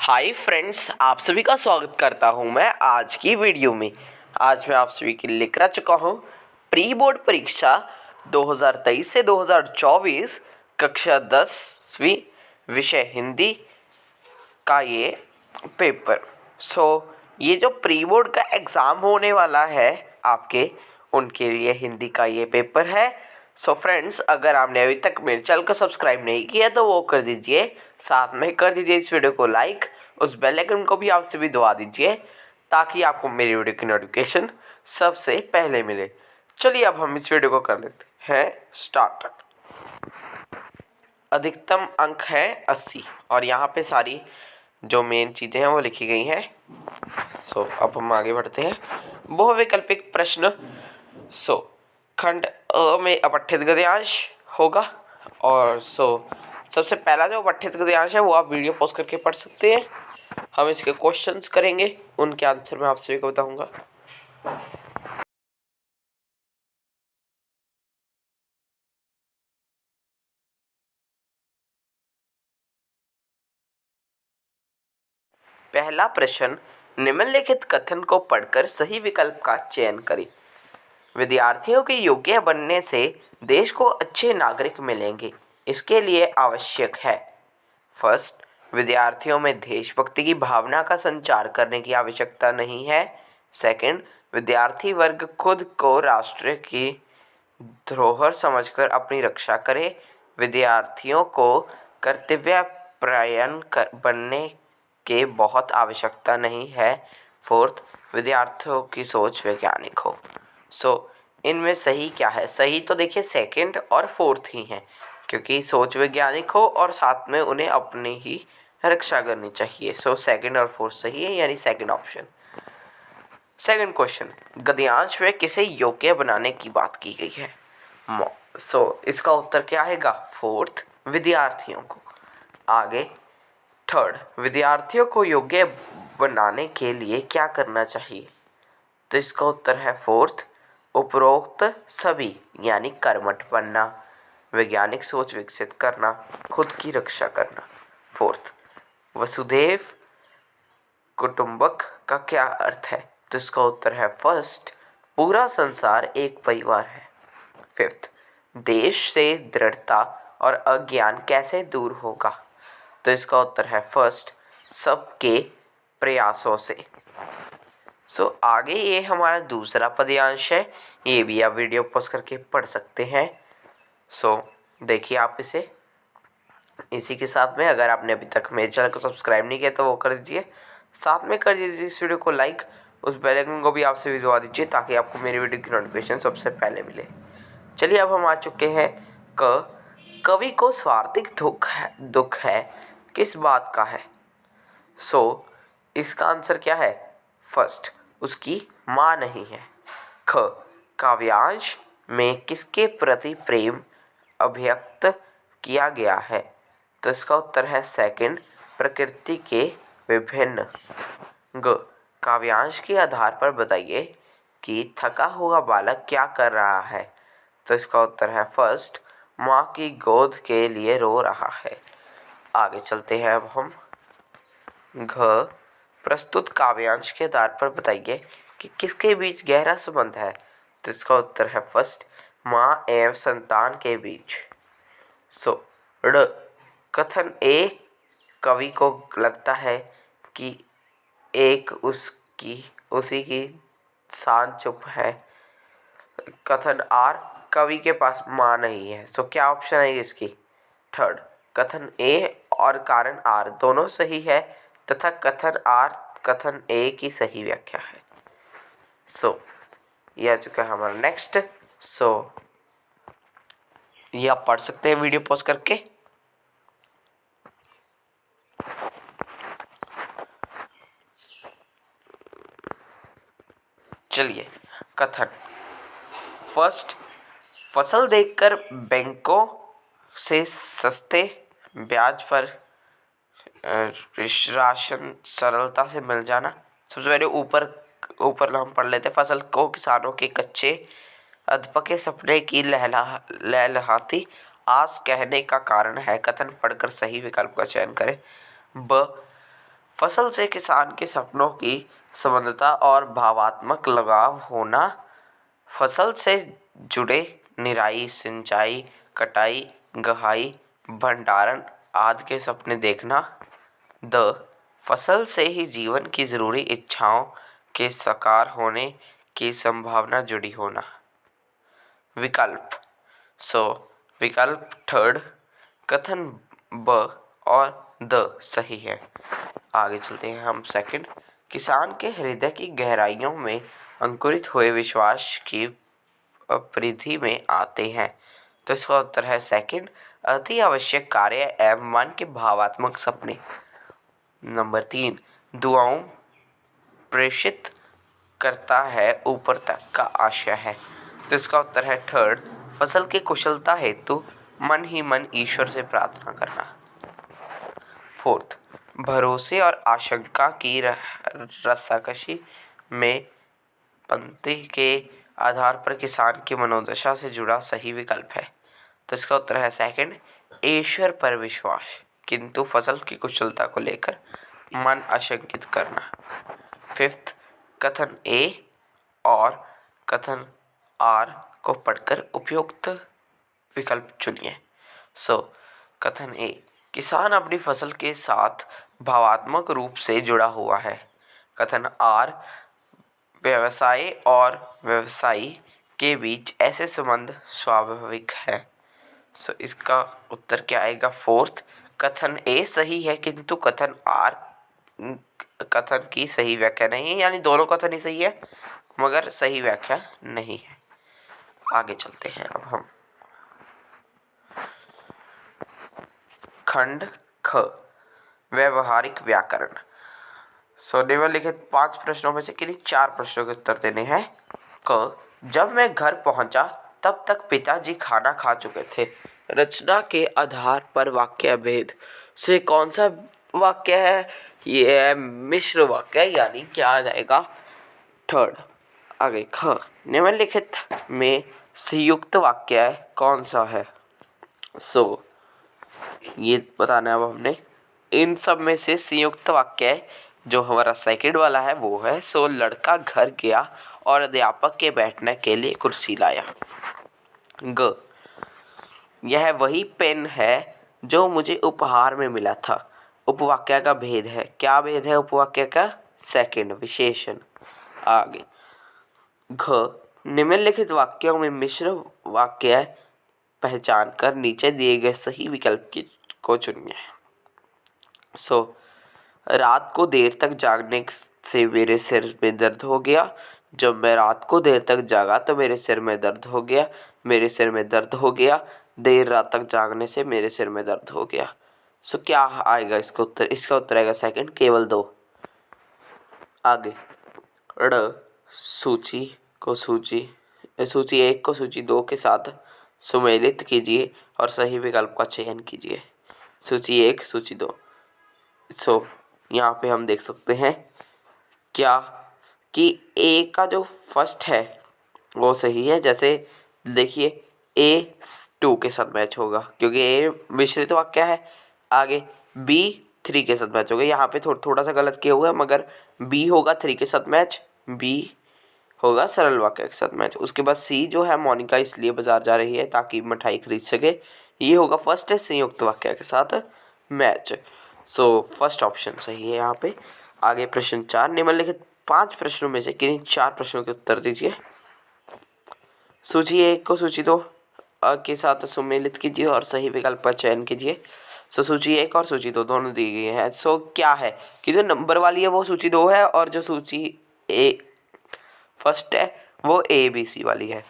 Hi friends, आप सभी का स्वागत करता हूं मैं आज की वीडियो में। आज मैं आप सभी के लिए लेकर आ चुका हूं प्री बोर्ड परीक्षा 2023 से 2024 कक्षा 10वीं विषय हिंदी का ये पेपर। ये जो प्री बोर्ड का एग्ज़ाम होने वाला है आपके, उनके लिए हिंदी का ये पेपर है। फ्रेंड्स, अगर आपने अभी तक मेरे चैनल को सब्सक्राइब नहीं किया तो वो कर दीजिए, साथ में कर दीजिए इस वीडियो को लाइक, उस बेल आइकन को भी आपसे भी दबा दीजिए ताकि आपको मेरी वीडियो की नोटिफिकेशन सबसे पहले मिले। चलिए अब हम इस वीडियो को कर लेते हैं स्टार्ट। अधिकतम अंक है 80 और यहाँ पे सारी जो मेन चीज़ें हैं वो लिखी गई हैं। अब हम आगे बढ़ते हैं। बहुविकल्पिक प्रश्न। खंड अ में अपठित गद्यांश होगा और सबसे पहला जो अपठित गद्यांश है वो आप वीडियो पॉज करके पढ़ सकते हैं। हम इसके क्वेश्चंस करेंगे, उनके आंसर मैं आप सभी को बताऊंगा। पहला प्रश्न, निम्नलिखित कथन को पढ़कर सही विकल्प का चयन करें। विद्यार्थियों के योग्य बनने से देश को अच्छे नागरिक मिलेंगे, इसके लिए आवश्यक है। फर्स्ट, विद्यार्थियों में देशभक्ति की भावना का संचार करने की आवश्यकता नहीं है। सेकंड, विद्यार्थी वर्ग खुद को राष्ट्र की धरोहर समझकर अपनी रक्षा करे। विद्यार्थियों को कर्तव्यपरायण बनने के बहुत आवश्यकता नहीं है। फोर्थ, विद्यार्थियों की सोच वैज्ञानिक हो। इनमें सही क्या है? सही तो देखिए सेकंड और फोर्थ ही है, क्योंकि सोच वैज्ञानिक हो और साथ में उन्हें अपनी ही रक्षा करनी चाहिए। सेकंड और फोर्थ सही है, यानी सेकंड ऑप्शन। सेकंड क्वेश्चन, गद्यांश में किसे योग्य बनाने की बात की गई है? इसका उत्तर क्या आएगा? फोर्थ, विद्यार्थियों को। आगे थर्ड, विद्यार्थियों को योग्य बनाने के लिए क्या करना चाहिए? तो इसका उत्तर है फोर्थ, उपरोक्त सभी, यानी कर्मठ बनना, वैज्ञानिक सोच विकसित करना, खुद की रक्षा करना। फोर्थ, वसुधैव कुटुंबक का क्या अर्थ है? तो इसका उत्तर है फर्स्ट, पूरा संसार एक परिवार है। फिफ्थ, देश से दृढ़ता और अज्ञान कैसे दूर होगा? तो इसका उत्तर है फर्स्ट, सबके प्रयासों से। आगे ये हमारा दूसरा पद्यांश है, ये भी आप वीडियो पॉज करके पढ़ सकते हैं। देखिए आप इसे। इसी के साथ में अगर आपने अभी तक मेरे चैनल को सब्सक्राइब नहीं किया तो वो कर दीजिए, साथ में कर दीजिए इस वीडियो को लाइक, उस बेल आइकन को भी आपसे भी दबा दीजिए ताकि आपको मेरी वीडियो की नोटिफिकेशन सबसे पहले मिले। चलिए अब हम आ चुके हैं कवि को स्वार्थिक दुख है किस बात का है? इसका आंसर क्या है? फर्स्ट, उसकी माँ नहीं है। ख, काव्यांश में किसके प्रति प्रेम अभिव्यक्त किया गया है? तो इसका उत्तर है सेकंड, प्रकृति के विभिन्न। ग, काव्यांश के आधार पर बताइए कि थका हुआ बालक क्या कर रहा है? तो इसका उत्तर है फर्स्ट, माँ की गोद के लिए रो रहा है। आगे चलते हैं अब हम। घ, प्रस्तुत काव्यांश के आधार पर बताइए कि किसके बीच गहरा संबंध है? तो इसका उत्तर है फर्स्ट, माँ एवं संतान के बीच। ड़, कथन ए, कवि को लगता है कि एक उसी की शान चुप है। कथन आर, कवि के पास माँ नहीं है। क्या ऑप्शन है इसकी? थर्ड, कथन ए और कारण आर दोनों सही है तथा कथन आर कथन ए की सही व्याख्या है। यह आ चुका है हमारा नेक्स्ट। ये आप पढ़ सकते हैं वीडियो पॉज करके। चलिए कथन। फर्स्ट, फसल देखकर बैंकों से सस्ते ब्याज पर राशन सरलता से मिल जाना। सबसे पहले ऊपर हम पढ़ लेते हैं। फसल को किसानों के कच्चे अधपके सपने की लहलहाती आस कहने का कारण है। कथन पढ़कर सही विकल्प का चयन करें। ब, फसल से किसान के सपनों की संबंधता और भावात्मक लगाव होना। फसल से जुड़े निराई, सिंचाई, कटाई, गहाई, भंडारण आदि के सपने देखना। द फसल से ही जीवन की जरूरी इच्छाओं के साकार होने की संभावना जुड़ी होना। विकल्प विकल्प थर्ड, कथन ब और द सही है। आगे चलते हैं हम सेकंड। किसान के हृदय की गहराइयों में अंकुरित हुए विश्वास की परिधि में आते हैं। तो इसका उत्तर है सेकंड, अति आवश्यक कार्य एवं मन के भावात्मक सपने। नंबर 3, दुआओं प्रेषित करता है ऊपर तक का आशय है। तो इसका उत्तर है थर्ड, फसल की कुशलता हेतु मन ही मन ईश्वर से प्रार्थना करना। फोर्थ, भरोसे और आशंका की रस्साकशी में पंक्ति के आधार पर किसान की मनोदशा से जुड़ा सही विकल्प है। तो इसका उत्तर है सेकंड, ईश्वर पर विश्वास किंतु फसल की कुशलता को लेकर मन आशंकित करना। फिफ्थ, कथन ए और कथन आर को पढ़कर उपयुक्त विकल्प चुनिए। कथन ए, किसान अपनी फसल के साथ भावात्मक रूप से जुड़ा हुआ है। कथन आर, व्यवसाय और व्यवसायी के बीच ऐसे संबंध स्वाभाविक है। इसका उत्तर क्या आएगा? फोर्थ, कथन ए सही है किंतु कथन आर कथन की सही व्याख्या नहीं है, यानी दोनों कथन ही सही है मगर सही व्याख्या नहीं है। आगे चलते हैं अब हम खंड ख, व्यवहारिक व्याकरण। निम्नलिखित 5 प्रश्नों में से किन्हीं 4 प्रश्नों के उत्तर देने हैं। क, जब मैं घर पहुंचा तब तक पिताजी खाना खा चुके थे। रचना के आधार पर वाक्य भेद से कौन सा वाक्य है? ये मिश्र वाक्य, यानी क्या आ जाएगा? थर्ड। आगे ख, निम्नलिखित में संयुक्त वाक्य कौन सा है? ये बताना है अब हमने। इन सब में से संयुक्त वाक्य जो हमारा सेकंड वाला है वो है, लड़का घर गया और अध्यापक के बैठने के लिए कुर्सी लाया। ग, यह वही पेन है जो मुझे उपहार में मिला था। उपवाक्य का भेद है। क्या भेद है उपवाक्य का? सेकंड, विशेषण। आगे घ, निम्नलिखित वाक्यों में मिश्र वाक्य पहचान कर नीचे दिए गए सही विकल्प को चुनिए। रात को देर तक जागने से मेरे सिर में दर्द हो गया। जब मैं रात को देर तक जागा तो मेरे सिर में दर्द हो गया। मेरे सिर में दर्द हो गया। देर रात तक जागने से मेरे सिर में दर्द हो गया। क्या आएगा इसका उत्तर? इसका उत्तर आएगा सेकंड, केवल 2। आगे ड़, सूची 1 को सूची 2 के साथ सुमेलित कीजिए और सही विकल्प का चयन कीजिए। सूची 1, सूची 2। यहाँ पे हम देख सकते हैं क्या कि ए का जो फर्स्ट है वो सही है। जैसे देखिए ए 2 के साथ मैच होगा क्योंकि ए मिश्रित वाक्य है। आगे बी 3 के साथ मैच होगा। यहाँ पे थोड़ा सा गलत किया हुआ है, मगर बी होगा 3 के साथ मैच, बी होगा सरल वाक्य के साथ मैच। उसके बाद सी जो है, मोनिका इसलिए बाजार जा रही है ताकि मिठाई खरीद सके, ये होगा फर्स्ट है संयुक्त वाक्य के साथ मैच। फर्स्ट ऑप्शन सही है यहाँ पे। आगे प्रश्न 4, निम्नलिखित 5 प्रश्नों में से किन्हीं 4 प्रश्नों के उत्तर दीजिए। सूची 1 को सूची 2 के साथ सुमेलित कीजिए और सही विकल्प का चयन कीजिए। सूची 1 और सूची 2 दोनों दी गई है। क्या है कि जो नंबर वाली है वो सूची 2 है और जो सूची ए फर्स्ट है वो ABC वाली है।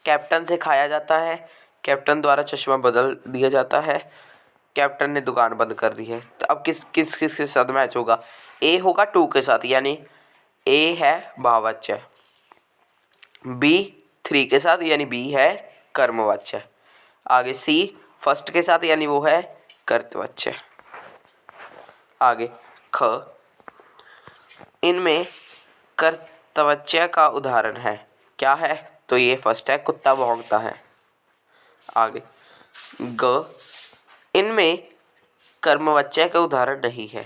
कैप्टन से खाया जाता है। कैप्टन द्वारा चश्मा बदल दिया जाता है। कैप्टन ने दुकान बंद कर दी है। तो अब किस के साथ मैच होगा? ए होगा 2 के साथ, यानी ए है भाववाच्य। बी 3 के साथ, यानी बी है कर्मवाच्य। आगे सी फर्स्ट के साथ, यानी वो है कर्तवाच्य। आगे ख, इनमें कर्तवाच्य का उदाहरण है। क्या है? तो ये फर्स्ट है, कुत्ता भौंकता है। आगे ग, इनमें कर्मवाच्य का उदाहरण नहीं है।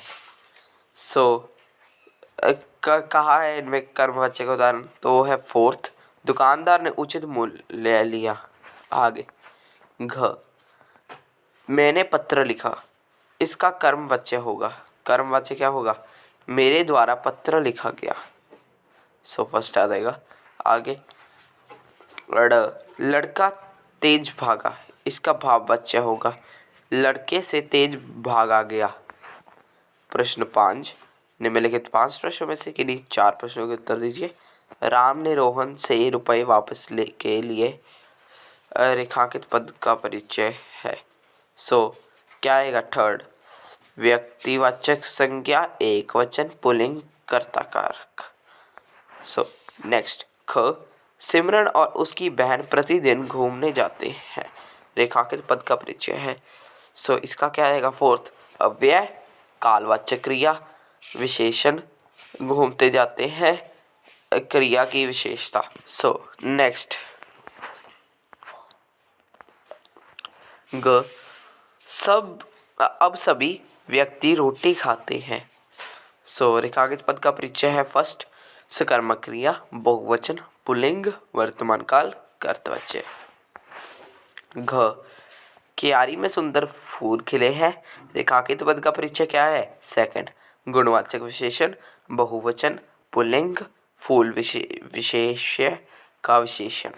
सो कहा है इनमें कर्मवाच्य का उदाहरण, तो वो है फोर्थ, दुकानदार ने उचित मूल्य ले लिया। आगे घ, मैंने पत्र लिखा, इसका कर्मवाच्य होगा, कर्मवाच्य क्या होगा, मेरे द्वारा पत्र लिखा गया। सो फर्स्ट आ जाएगा। आगे लड़का तेज भागा, इसका भाववाच्य होगा, लड़के से तेज भागा गया। प्रश्न 5, निम्नलिखित 5 प्रश्नों में से किन्हीं 4 प्रश्नों के उत्तर दीजिए। राम ने रोहन से रुपए वापस ले के लिए रेखांकित पद का परिचय है। सो क्या आएगा, थर्ड, व्यक्तिवाचक संज्ञा एक वचन पुल्लिंग कर्ता कारक। सो नेक्स्ट, ख, सिमरन और उसकी बहन प्रतिदिन घूमने जाते हैं, रेखांकित पद का परिचय है। सो इसका क्या आएगा, फोर्थ, अव्यय कालवाचक क्रिया विशेषण घूमते जाते हैं क्रिया की विशेषता। सो नेक्स्ट, ग, अब सभी व्यक्ति रोटी खाते हैं। सो रेखांकित पद का परिचय है, फर्स्ट, सकर्मक क्रिया बहुवचन पुल्लिंग वर्तमान काल कर्तवाच्य। घ, क्यारी में सुंदर फूल खिले हैं, रेखांकित पद का परिचय क्या है, सेकंड, गुणवाचक विशेषण बहुवचन पुल्लिंग फूल विशेष्य का विशेषण।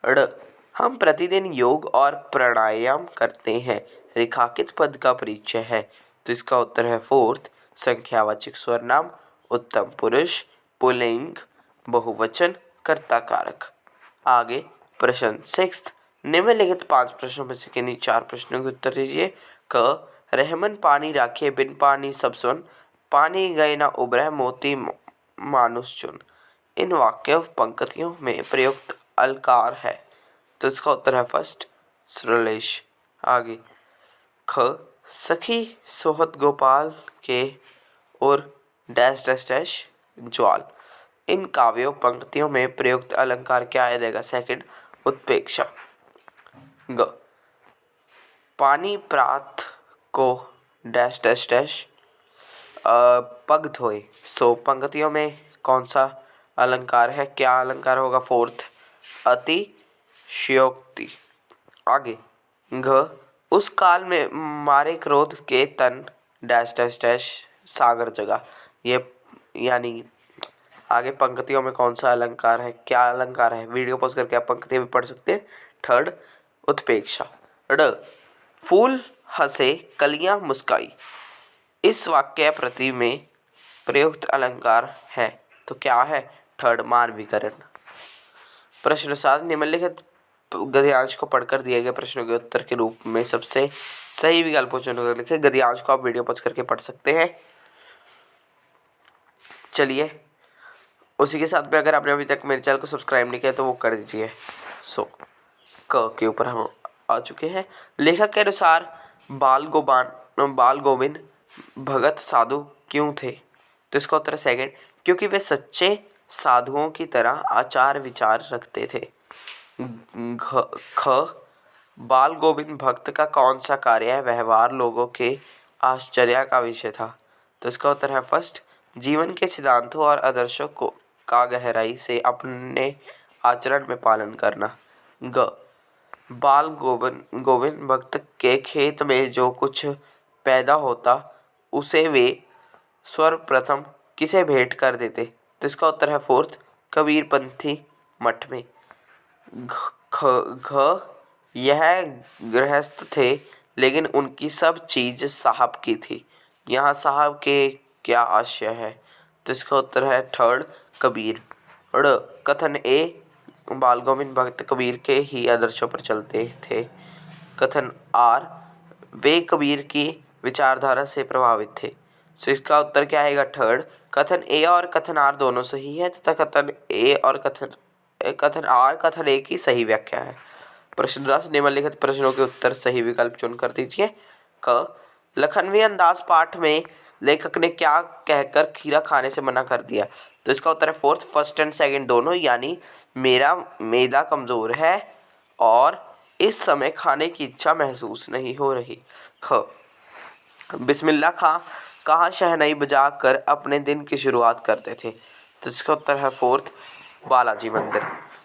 ड़, हम प्रतिदिन योग और प्राणायाम करते हैं, रेखांकित पद का परिचय है, तो इसका उत्तर है फोर्थ, संख्यावाचक सर्वनाम उत्तम पुरुष पुल्लिंग बहुवचन कर्ता कारक। आगे प्रश्न 6, निम्नलिखित 5 प्रश्नों में से किन्हीं 4 प्रश्नों के उत्तर दीजिए। क, रहमन पानी राखे बिन पानी सब सुन, पानी गए ना उबरह मोती मानुष चुन। इन वाक्य पंक्तियों में प्रयुक्त अलकार है, तो इसका उत्तर है फर्स्ट, श्लेष। आगे ख, सखी सोहत गोपाल के और डैश डैश डैश ज्वाल। इन काव्यों पंक्तियों में प्रयुक्त अलंकार क्या आएगा, सेकंड, उत्प्रेक्षा। ग, पानी प्रात को डैश डैश डैश पग धोए। सो पंक्तियों में कौन सा अलंकार है, क्या अलंकार होगा, फोर्थ, अतिशयोक्ति। आगे घ, उस काल में मारे क्रोध के तन डैश डैश डैश सागर जगह। ये यानी आगे पंक्तियों में कौन सा अलंकार है, क्या अलंकार है, वीडियो पॉज करके आप पंक्ति भी पढ़ सकते हैं। थर्ड, उत्प्रेक्षा। ड, फूल हंसे कलियां मुस्काई। इस वाक्य प्रति में प्रयुक्त अलंकार है, तो क्या है, थर्ड, मानवीकरण। प्रश्न 7, निम्नलिखित गद्यांश को पढ़कर दिए गए प्रश्नों के उत्तर के रूप में सबसे सही विकल्पों चुनकर लिखें। गद्यांश को आप वीडियो पॉज करके पढ़ सकते हैं। चलिए, उसी के साथ में अगर आपने अभी तक मेरे चैनल को सब्सक्राइब नहीं किया तो वो कर दीजिए। सो क के ऊपर हम आ चुके हैं। लेखक के अनुसार बाल गोविंद भगत साधु क्यों थे, तो इसका उत्तर है सेकंड, क्योंकि वे सच्चे साधुओं की तरह आचार विचार रखते थे। ख, बाल गोविंद भक्त का कौन सा कार्य व्यवहार लोगों के आश्चर्य का विषय था, तो इसका उत्तर है फर्स्ट, जीवन के सिद्धांतों और आदर्शों को का गहराई से अपने आचरण में पालन करना। ग, बाल गोविंद भक्त के खेत में जो कुछ पैदा होता उसे वे सर्वप्रथम किसे भेंट कर देते, तो इसका उत्तर है फोर्थ, कबीरपंथी मठ में। घ, यह गृहस्थ थे लेकिन उनकी सब चीज साहब की थी। यहाँ साहब के क्या आशय है, तो इसका उत्तर है थर्ड, कबीर। ड़, कथन ए, बाल गोविंद भक्त कबीर के ही आदर्शों पर चलते थे। कथन आर, वे कबीर की विचारधारा से प्रभावित थे। तो इसका उत्तर क्या आएगा, थर्ड। कथन ए और कथन आर दोनों सही है तथा कथन ए और कथन आर कथन ए की सही व्याख्या है। प्रश्न 10, निम्नलिखित प्रश्नों के उत्तर सही विकल्प चुन कर दीजिए। क, लखनवी अंदाज पाठ में लेखक ने क्या कहकर खीरा खाने से मना कर दिया, तो इसका उत्तर है फोर्थ, फर्स्ट एंड सेकंड दोनों, यानी मेरा मैदा कमज़ोर है और इस समय खाने की इच्छा महसूस नहीं हो रही। ख, बिस्मिल्लाह खां कहाँ शहनाई बजाकर अपने दिन की शुरुआत करते थे? तो इसका उत्तर है फोर्थ, बालाजी मंदिर।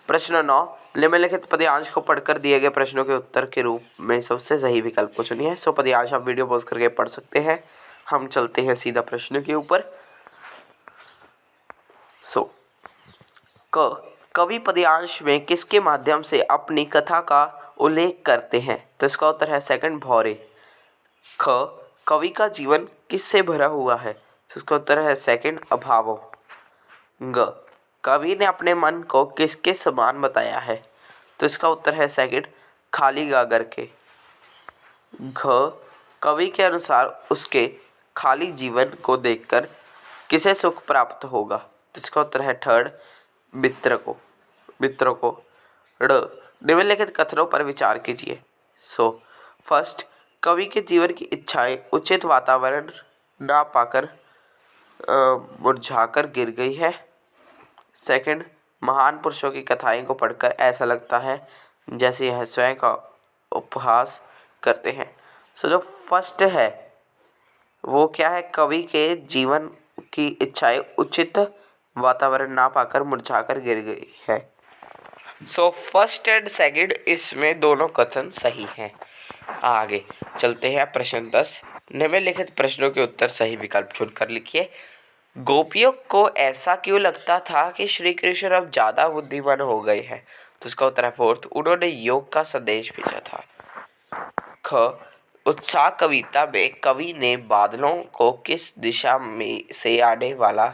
प्रश्न 9, निम्नलिखित पद्यांश को पढ़कर दिए गए प्रश्नों के उत्तर के रूप में सबसे सही विकल्प को चुनिए। सो पद्यांश आप वीडियो पॉज करके पढ़ सकते हैं। हम चलते हैं सीधा प्रश्न के ऊपर। सो कवि पद्यांश में किसके माध्यम से अपनी कथा का उल्लेख करते हैं? तो इसका उत्तर है सेकंड, भौरे। ख, कवि का जीवन किससे भरा हुआ है? तो इसका उत्तर है सेकंड, अभावों। ग, कवि ने अपने मन को किसके समान बताया है? तो इसका उत्तर है सेकंड, खाली गागर के। घ, कवि के अनुसार उसके खाली जीवन को देखकर किसे सुख प्राप्त होगा? तो इसका उत्तर है थर्ड, मित्र को। ड़, निम्नलिखित कथनों पर विचार कीजिए। सो फर्स्ट, कवि के जीवन की इच्छाएं उचित वातावरण ना पाकर मुरझाकर गिर गई है। सेकंड, महान पुरुषों की कथाएं को पढ़कर ऐसा लगता है जैसे यह स्वयं का उपहास करते हैं। सो जो फर्स्ट है वो क्या है? कवि के जीवन की इच्छाएं उचित वातावरण ना पाकर मुरझाकर गिर गई है। सो फर्स्ट एंड सेकंड इसमें दोनों कथन सही हैं। आगे चलते हैं प्रश्न 10, निम्नलिखित प्रश्नों के उत्तर सही विकल्प चुनकर लिखिए। गोपियों को ऐसा क्यों लगता था कि श्री कृष्ण अब ज्यादा बुद्धिमान हो गए हैं? तो इसका उत्तर है फोर्थ, उन्होंने योग का संदेश भेजा था। ख, उत्साह कविता में कवि ने बादलों को किस दिशा में से आने वाला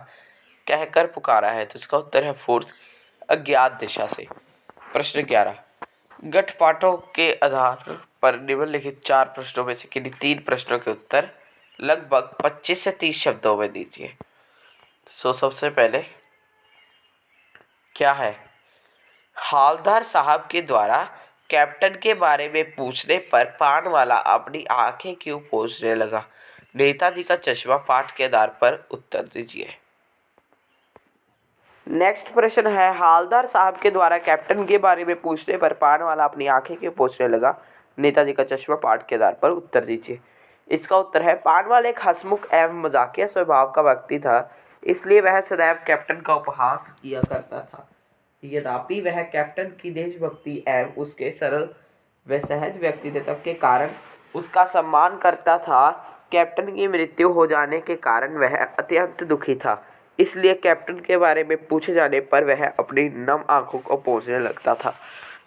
कहकर पुकारा है? तो इसका उत्तर है फोर्थ, अज्ञात दिशा से। प्रश्न 11, गठपाठों के आधार पर निम्नलिखित 4 प्रश्नों में से किन्हीं 3 प्रश्नों के उत्तर लगभग 25 से 30 शब्दों में दीजिए। सो सबसे पहले क्या है? हालदार साहब के द्वारा कैप्टन के बारे में पूछने पर पान वाला अपनी आंखें क्यों पोंछने लगा? नेताजी का चश्मा पाठ के आधार पर उत्तर दीजिए। नेक्स्ट प्रश्न है, हालदार साहब के द्वारा कैप्टन के बारे में पूछने पर पान वाला अपनी आंखें क्यों पोंछने लगा? नेताजी का चश्मा पाठ के आधार पर उत्तर दीजिए। इसका उत्तर है, पान वाला एक हंसमुख एवं मजाकिया स्वभाव का व्यक्ति था, इसलिए वह सदैव कैप्टन का उपहास किया करता था। यद्यपि वह कैप्टन की देशभक्ति एवं उसके सरल व सहज व्यक्तित्व के कारण उसका सम्मान करता था, कैप्टन की मृत्यु हो जाने के कारण वह अत्यंत दुखी था, इसलिए कैप्टन के बारे में पूछे जाने पर वह अपनी नम आंखों को पोंछने लगता था।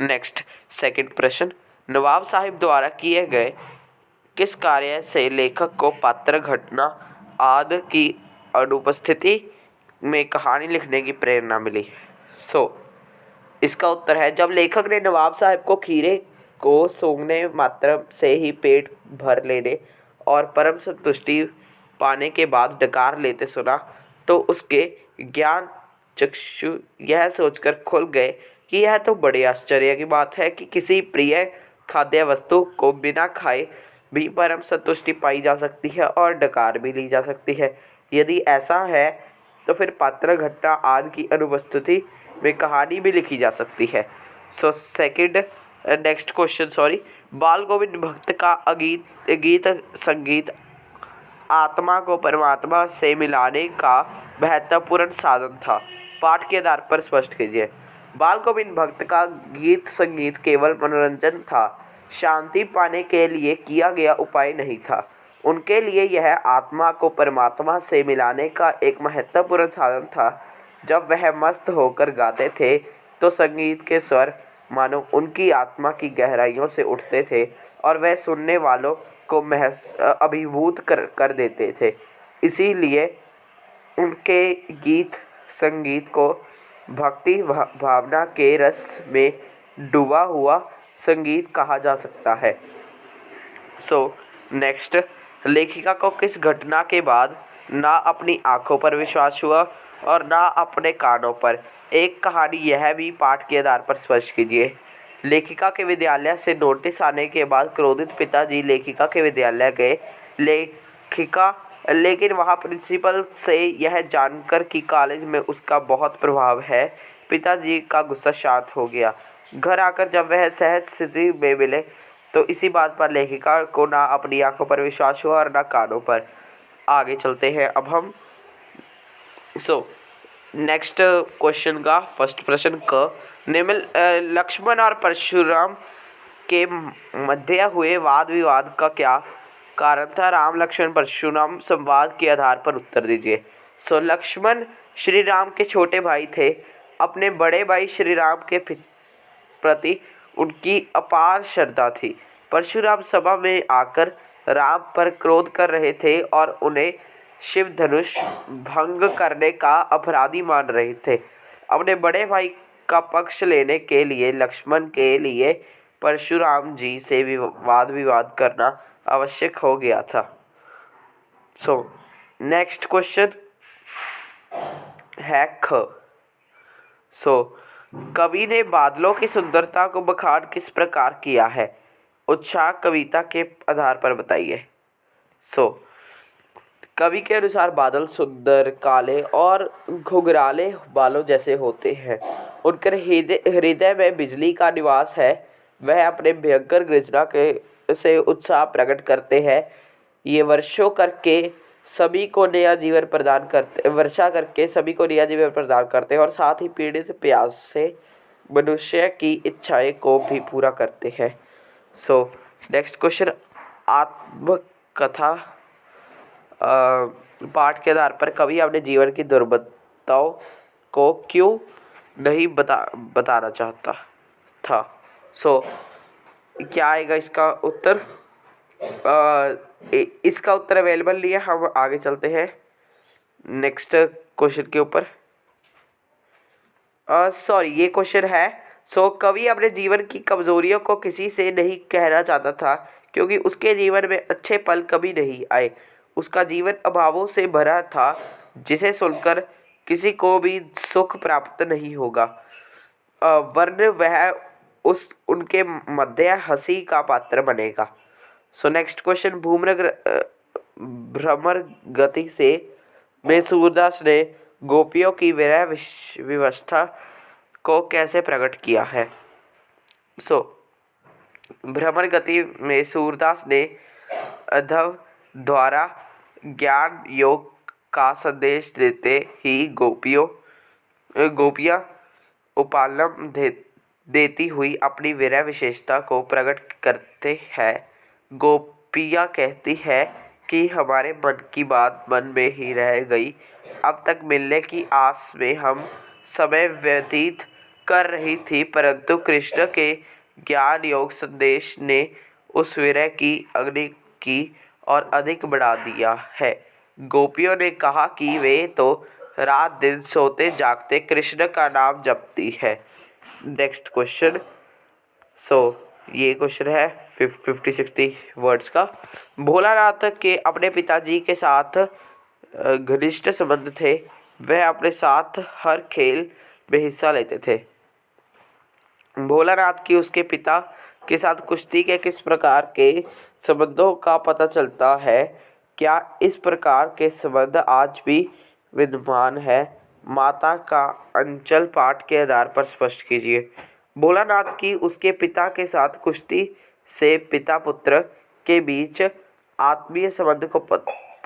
नेक्स्ट सेकंड प्रश्न, नवाब साहिब द्वारा किए गए किस कार्य से लेखक को पात्र, घटना आदि की अनुपस्थिति में कहानी लिखने की प्रेरणा मिली? सो इसका उत्तर है, जब लेखक ने नवाब साहब को खीरे को सूंघने मात्र से ही पेट भर लेने और परम संतुष्टि पाने के बाद डकार लेते सुना तो उसके ज्ञान चक्षु यह सोचकर खुल गए कि यह तो बड़े आश्चर्य की बात है कि किसी प्रिय खाद्य वस्तु को बिना खाए भी परम संतुष्टि पाई जा सकती है और डकार भी ली जा सकती है। यदि ऐसा है तो फिर पात्र, घटना आदि की अनुपस्थिति में कहानी भी लिखी जा सकती है। सो सेकंड नेक्स्ट क्वेश्चन बाल गोविंद भक्त का गीत संगीत आत्मा को परमात्मा से मिलाने का महत्वपूर्ण साधन था, पाठ के आधार पर स्पष्ट कीजिए। बाल गोविंद भक्त का गीत संगीत केवल मनोरंजन था, शांति पाने के लिए किया गया उपाय नहीं था। उनके लिए यह आत्मा को परमात्मा से मिलाने का एक महत्वपूर्ण साधन था। जब वह मस्त होकर गाते थे तो संगीत के स्वर मानो उनकी आत्मा की गहराइयों से उठते थे और वह सुनने वालों को अभिभूत कर देते थे। इसीलिए उनके गीत संगीत को भक्ति भावना के रस में डूबा हुआ संगीत कहा जा सकता है। नेक्स्ट, लेखिका को किस घटना के बाद ना अपनी आंखों पर विश्वास हुआ और ना अपने कानों पर? एक कहानी यह भी पाठ के आधार पर स्पष्ट कीजिए। लेखिका के विद्यालय से नोटिस आने के बाद क्रोधित पिताजी लेखिका के विद्यालय गए, लेकिन वहाँ प्रिंसिपल से यह जानकर कि कॉलेज में उसका बहुत प्रभाव है, पिताजी का गुस्सा शांत हो गया। घर आकर जब वह सहज स्थिति में मिले तो इसी बात पर लेखिका को ना अपनी आंखों पर विश्वास हुआ और ना कानों पर। आगे चलते हैं अब हम। नेक्स्ट क्वेश्चन का फर्स्ट प्रश्न क निम्न लक्ष्मण और परशुराम के मध्य हुए वाद विवाद का क्या कारण था? राम लक्ष्मण परशुराम संवाद के आधार पर उत्तर दीजिए। लक्ष्मण श्री राम के छोटे भाई थे। अपने बड़े भाई श्री राम के प्रति उनकी अपार श्रद्धा थी। परशुराम सभा में आकर राम पर क्रोध कर रहे थे और उन्हें शिव धनुष भंग करने का अपराधी मान रहे थे। अपने बड़े भाई का पक्ष लेने के लिए लक्ष्मण के लिए परशुराम जी से वाद विवाद करना आवश्यक हो गया था। नेक्स्ट क्वेश्चन है ख। कवि ने बादलों की सुंदरता को बखान किस प्रकार किया है? उत्साह कविता के आधार पर बताइए। कवि के अनुसार बादल सुंदर, काले और घुंघराले बालों जैसे होते हैं। उनके हृदय में बिजली का निवास है। वह अपने भयंकर गर्जना के से उत्साह प्रकट करते हैं। ये वर्षा करके सभी को नया जीवन प्रदान करते हैं और साथ ही पीड़ित प्यास से मनुष्य की इच्छाएं को भी पूरा करते हैं। नेक्स्ट क्वेश्चन आत्मकथा पाठ के आधार पर कवि अपने जीवन की दुर्बलताओं को क्यों नहीं बताना चाहता था? क्या आएगा इसका उत्तर? इसका उत्तर अवेलेबल नहीं है। हम आगे चलते हैं नेक्स्ट क्वेश्चन के ऊपर। ये क्वेश्चन है कवि अपने जीवन की कमजोरियों को किसी से नहीं कहना चाहता था क्योंकि उसके जीवन में अच्छे पल कभी नहीं आए। उसका जीवन अभावों से भरा था जिसे सुनकर किसी को भी सुख प्राप्त नहीं होगा, वरन वह उनके मध्य हंसी का पात्र बनेगा। नेक्स्ट क्वेश्चन भ्रमर गति से में सूरदास ने गोपियों की विरह विवस्था को कैसे प्रकट किया है? भ्रमर गति में सूरदास ने अधव द्वारा ज्ञान योग का संदेश देते ही गोपियाँ उपालम देती हुई अपनी विरह विशेषता को प्रकट करते हैं। गोपियाँ कहती है कि हमारे मन की बात मन में ही रह गई। अब तक मिलने की आस में हम समय व्यतीत कर रही थी, परंतु कृष्ण के ज्ञान योग संदेश ने उस विरह की अग्नि की और अधिक बढ़ा दिया है। गोपियों ने कहा कि वे तो रात दिन सोते जागते कृष्ण का नाम जपती है। नेक्स्ट क्वेश्चन ये क्वेश्चन है 50-60 वर्ड्स का। भोलानाथ के अपने पिताजी के साथ घनिष्ठ संबंध थे। वह अपने साथ हर खेल में हिस्सा लेते थे। भोलानाथ की उसके पिता के साथ कुश्ती के किस प्रकार के संबंधों का पता चलता है? क्या इस प्रकार के संबंध आज भी विद्यमान है? माता का अंचल पाठ के आधार पर स्पष्ट कीजिए। भोलानाथ की उसके पिता के साथ कुश्ती से पिता पुत्र के बीच आत्मीय संबंध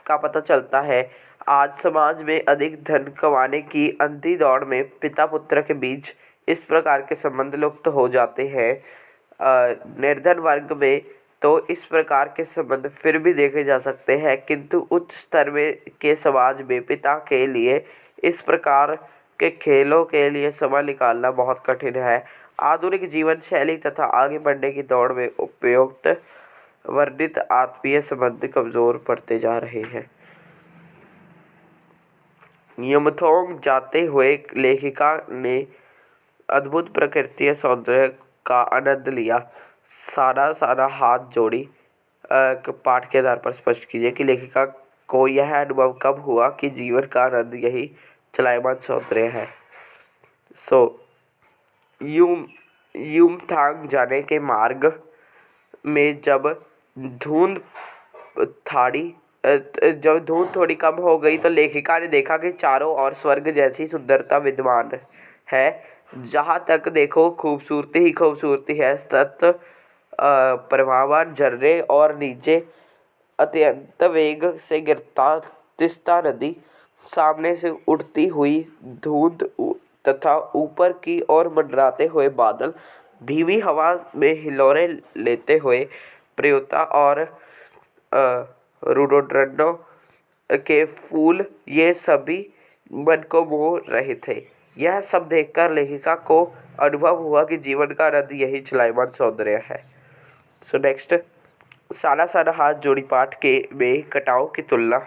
का पता चलता है। आज समाज में अधिक धन कमाने की अंधी दौड़ में पिता पुत्र के बीच इस प्रकार के संबंध लुप्त हो जाते हैं। निर्धन वर्ग में तो इस प्रकार के संबंध फिर भी देखे जा सकते हैं, किंतु उच्च स्तर में के समाज में पिता के लिए इस प्रकार के खेलों के लिए समय निकालना बहुत कठिन है। आधुनिक जीवन शैली तथा आगे बढ़ने की दौड़ में उपयुक्त वर्णित आत्मीय संबंध कमजोर पड़ते जा रहे हैं। यमथोंग जाते हुए लेखिका ने अद्भुत प्रकृति सौंदर्य का आनंद लिया। सारा हाथ जोड़ी पाठ के आधार पर स्पष्ट कीजिए कि लेखिका को यह अनुभव कब हुआ कि जीवन का आनंद यही चलायमान सौंदर्य है। युमथांग जाने के मार्ग में जब धुंध थोड़ी कम हो गई तो लेखिका ने देखा कि चारों ओर स्वर्ग जैसी सुंदरता विद्यमान है। जहाँ तक देखो खूबसूरती ही खूबसूरती है। प्रभावान झरने और नीचे अत्यंत वेग से गिरता तिस्ता नदी, सामने से उड़ती हुई धुंध तथा ऊपर की ओर मंडराते हुए बादल, धीमी हवा में हिलोरे लेते हुए प्रियता और रोडोडेंड्रन के फूल, ये सभी मन को मोह रहे थे। यह सब देखकर लेखिका को अनुभव हुआ कि जीवन का आनंद यही चलायमान सौंदर्य है। सो नेक्स्ट, साना साना हाथ जोड़ी पाठ के में कटाव की तुलना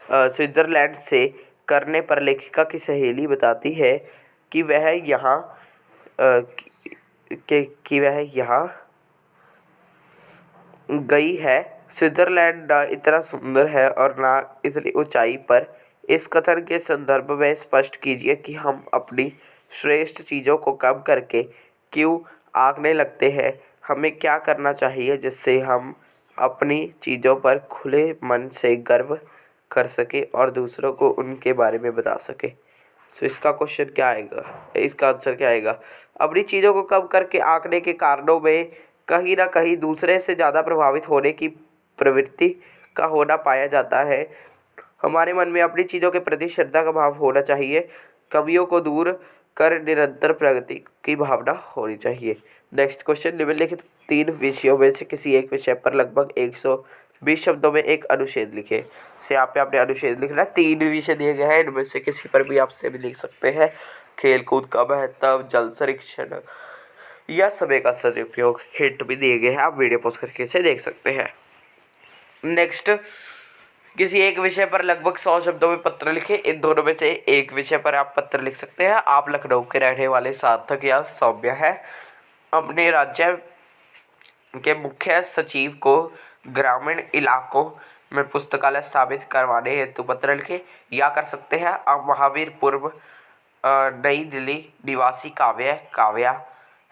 स्विट्जरलैंड से करने पर लेखिका की सहेली बताती है कि वह यहाँ गई है। स्विट्जरलैंड ना इतना सुंदर है और ना इतनी ऊंचाई पर। इस कथन के संदर्भ में स्पष्ट कीजिए कि हम अपनी श्रेष्ठ चीज़ों को कम करके क्यों आंकने लगते हैं। हमें क्या करना चाहिए जिससे हम अपनी चीज़ों पर खुले मन से गर्व कर सके और दूसरों को उनके बारे में बता सके। सो इसका क्वेश्चन क्या आएगा, इसका आंसर क्या आएगा? अपनी चीज़ों को कम करके आंकने के कारणों में कहीं ना कहीं दूसरे से ज़्यादा प्रभावित होने की प्रवृत्ति का होना पाया जाता है। हमारे मन में अपनी चीज़ों के प्रति श्रद्धा का भाव होना चाहिए। कमियों को दूर कर निरंतर प्रगति की भावना होनी चाहिए। नेक्स्ट क्वेश्चन, निम्नलिखित 3 विषयों में से किसी एक विषय पर लगभग 120 शब्दों में एक अनुच्छेद लिखे। से यहाँ पे आपने अनुच्छेद लिखना है। 3 विषय दिए गए हैं, इनमें से किसी पर भी आपसे भी लिख सकते हैं। खेल कूद का महत्व, जल संरक्षण या समय का सदुपयोग। हिंट भी दिए गए हैं, आप वीडियो पॉज करके इसे देख सकते हैं। नेक्स्ट, किसी एक विषय पर लगभग 100 शब्दों में पत्र लिखे। इन दोनों में से एक विषय पर आप पत्र लिख सकते हैं। आप लखनऊ के रहने वाले सार्थक या सौम्या है। अपने राज्य के मुख्य सचिव को ग्रामीण इलाकों में पुस्तकालय स्थापित करवाने हेतु पत्र लिखे। या कर सकते हैं, आप महावीर पूर्व नई दिल्ली निवासी काव्या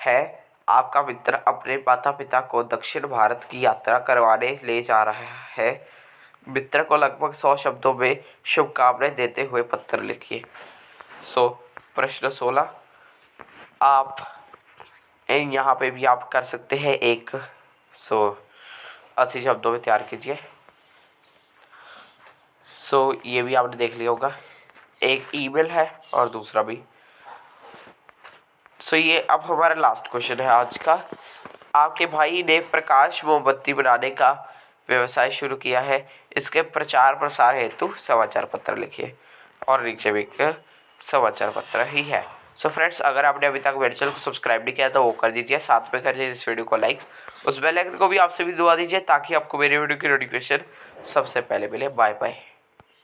है। आपका मित्र अपने माता पिता को दक्षिण भारत की यात्रा करवाने ले जा रहा है। मित्र को लगभग 100 शब्दों में शुभकामनाएं देते हुए पत्र लिखिए। प्रश्न 16, आप यहाँ पे भी आप कर सकते हैं 180 शब्दों में तैयार कीजिए। ये भी आपने देख लिया होगा, एक ईमेल है और दूसरा भी। ये अब हमारा लास्ट क्वेश्चन है आज का। आपके भाई ने प्रकाश मोमबत्ती बनाने का व्यवसाय शुरू किया है। इसके प्रचार प्रसार हेतु समाचार पत्र लिखिए। और नीचे भी एक समाचार पत्र ही है। फ्रेंड्स, अगर आपने अभी तक मेरे चैनल को सब्सक्राइब नहीं किया तो वो कर दीजिए, साथ में कर दीजिए इस वीडियो को लाइक, उस बेल आइकन को भी आपसे भी दबा दीजिए ताकि आपको मेरे वीडियो की नोटिफिकेशन सबसे पहले मिले। Bye bye.